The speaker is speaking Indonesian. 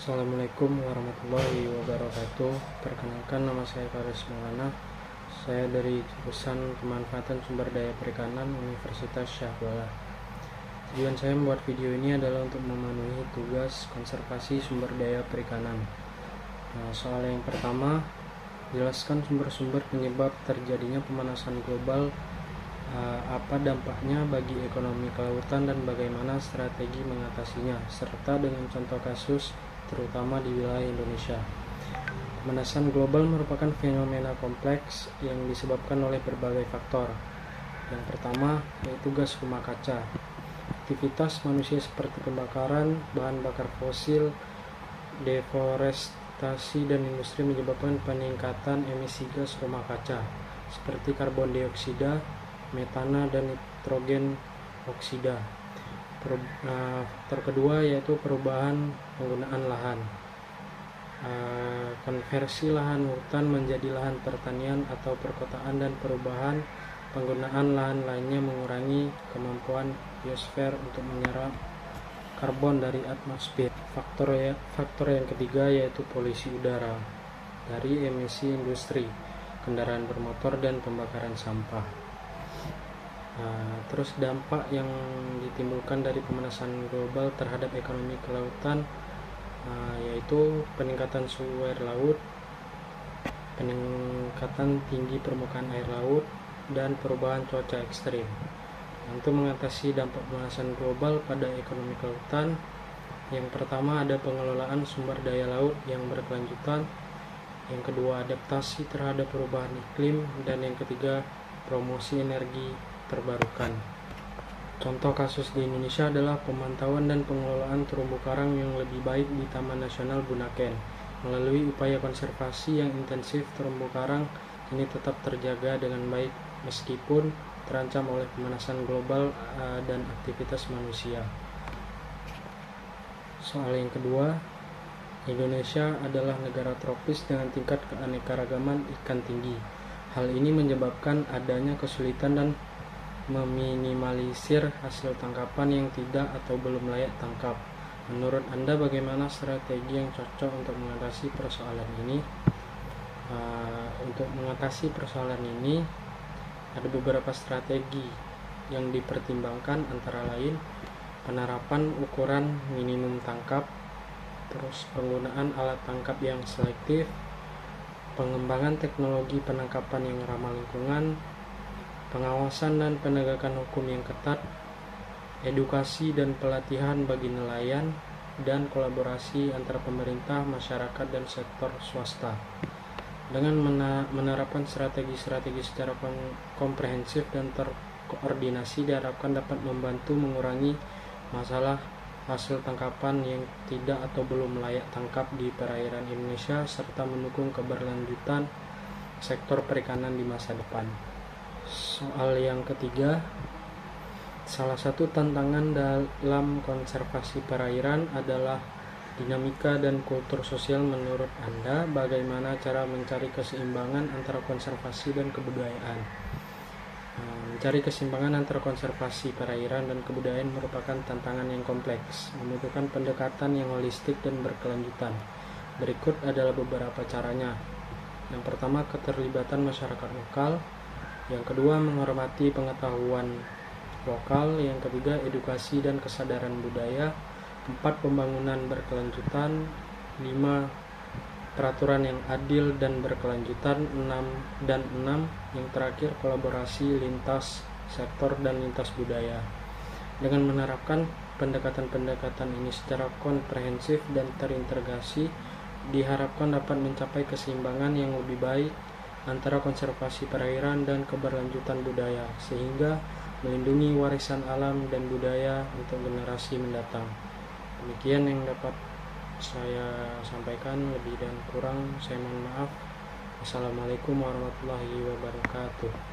Assalamualaikum warahmatullahi wabarakatuh. Perkenalkan, nama saya Faris Maulana. Saya dari jurusan Pemanfaatan Sumber Daya Perikanan Universitas Syahbala. Tujuan saya membuat video ini adalah untuk memenuhi tugas konservasi sumber daya perikanan. Soal yang pertama, jelaskan sumber-sumber penyebab terjadinya pemanasan global, apa dampaknya bagi ekonomi kelautan dan bagaimana strategi mengatasinya, serta dengan contoh kasus terutama di wilayah Indonesia. Pemanasan global merupakan fenomena kompleks yang disebabkan oleh berbagai faktor. Yang pertama yaitu gas rumah kaca. Aktivitas manusia seperti pembakaran bahan bakar fosil, deforestasi, dan industri menyebabkan peningkatan emisi gas rumah kaca seperti karbon dioksida, metana, dan nitrogen oksida. Faktor kedua yaitu perubahan penggunaan lahan. Konversi lahan hutan menjadi lahan pertanian atau perkotaan dan perubahan penggunaan lahan lainnya mengurangi kemampuan biosfer untuk menyerap karbon dari atmosfer. Faktor yang ketiga yaitu polusi udara dari emisi industri, kendaraan bermotor, dan pembakaran sampah. Terus dampak yang ditimbulkan dari pemanasan global terhadap ekonomi kelautan yaitu peningkatan suhu air laut, peningkatan tinggi permukaan air laut, dan perubahan cuaca ekstrim. Untuk mengatasi dampak pemanasan global pada ekonomi kelautan, yang pertama ada pengelolaan sumber daya laut yang berkelanjutan, yang kedua adaptasi terhadap perubahan iklim, dan yang ketiga promosi energi terbarukan. Contoh kasus di Indonesia adalah pemantauan dan pengelolaan terumbu karang yang lebih baik di Taman Nasional Bunaken. Melalui upaya konservasi yang intensif, terumbu karang ini tetap terjaga dengan baik meskipun terancam oleh pemanasan global dan aktivitas manusia. Soal yang kedua, Indonesia adalah negara tropis dengan tingkat keanekaragaman ikan tinggi. Hal ini menyebabkan adanya kesulitan dan meminimalisir hasil tangkapan yang tidak atau belum layak tangkap. Menurut Anda, bagaimana strategi yang cocok untuk mengatasi persoalan ini? Untuk mengatasi persoalan ini, ada beberapa strategi yang dipertimbangkan, antara lain penerapan ukuran minimum tangkap, terus penggunaan alat tangkap yang selektif, pengembangan teknologi penangkapan yang ramah lingkungan, pengawasan dan penegakan hukum yang ketat, edukasi dan pelatihan bagi nelayan, dan kolaborasi antara pemerintah, masyarakat, dan sektor swasta. Dengan menerapkan strategi-strategi secara komprehensif dan terkoordinasi, diharapkan dapat membantu mengurangi masalah hasil tangkapan yang tidak atau belum layak tangkap di perairan Indonesia, serta mendukung keberlanjutan sektor perikanan di masa depan. Soal yang ketiga, salah satu tantangan dalam konservasi perairan adalah dinamika dan kultur sosial. Menurut Anda, bagaimana cara mencari keseimbangan antara konservasi dan kebudayaan? Mencari keseimbangan antara konservasi perairan dan kebudayaan merupakan tantangan yang kompleks, membutuhkan pendekatan yang holistik dan berkelanjutan. Berikut adalah beberapa caranya. Yang pertama, keterlibatan masyarakat lokal. Yang kedua, menghormati pengetahuan lokal. Yang ketiga, edukasi dan kesadaran budaya. 4, pembangunan berkelanjutan. 5, peraturan yang adil dan berkelanjutan. 6, yang terakhir, kolaborasi lintas sektor dan lintas budaya. Dengan menerapkan pendekatan-pendekatan ini secara komprehensif dan terintegrasi, diharapkan dapat mencapai keseimbangan yang lebih baik antara konservasi perairan dan keberlanjutan budaya, sehingga melindungi warisan alam dan budaya untuk generasi mendatang. Demikian yang dapat saya sampaikan, lebih dan kurang saya mohon maaf. Assalamualaikum warahmatullahi wabarakatuh.